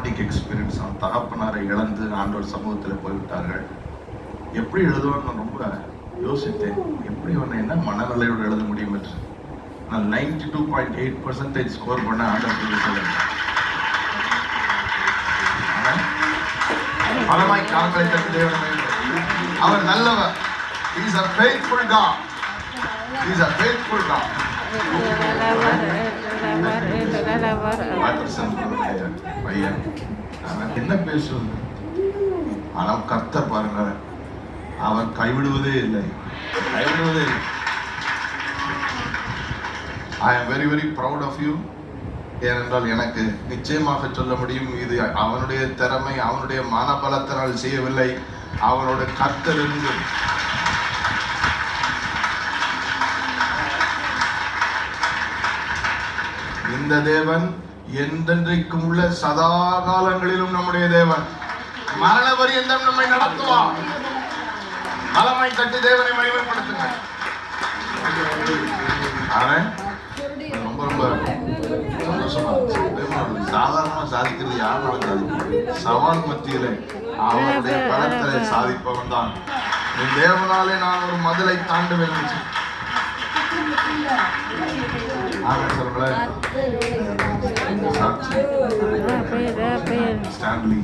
Dramatic experience. அவன் தகப்பனாரை இழந்து ஆண்டவர் சமூகத்தில் போய்விட்டார்கள். எப்படி எழுதுவான்னு நான் ரொம்ப யோசித்தேன். எப்படி அவனை என்ன மனநிலையோடு எழுத முடியும் என்று. நான் 92.8% ஸ்கோர் பண்ண ஆண்டவர் பலமாய் காலங்களை தட்டி அவர் நல்லவர். He is a faithful God. He is a faithful God. பையன் அவன் என்ன பேசுவது? ஆனால் கர்த்தர் பாருங்க, அவர் கைவிடுவதே இல்லை. I am very very proud of you. ஏனென்றால் எனக்கு நிச்சயமாக சொல்ல முடியும், இது அவனுடைய திறமை, அவனுடைய மனபலத்தினால் செய்யவில்லை, அவனோட கர்த்தர் இருந்து. இந்த தேவன் என்றென்றைக்கும் உள்ள சதா காலங்களிலும் நம்முடைய தேவன். மரண பரியந்தம் நம்மை நடத்துவார். பலமாய் தட்டி தேவனை மகிமைப்படுத்துங்கள். அவன் ரொம்ப ரொம்ப சந்தோஷமா சாதாரணமா சாதிக்கிறது யாரும் நடக்காது. சவால் மத்தியில அவனுடைய பலத்தை சாதிப்பவன் தான். என் தேவனாலே நான் ஒரு மதிலை தாண்டுவேன். ஸ்டான்லி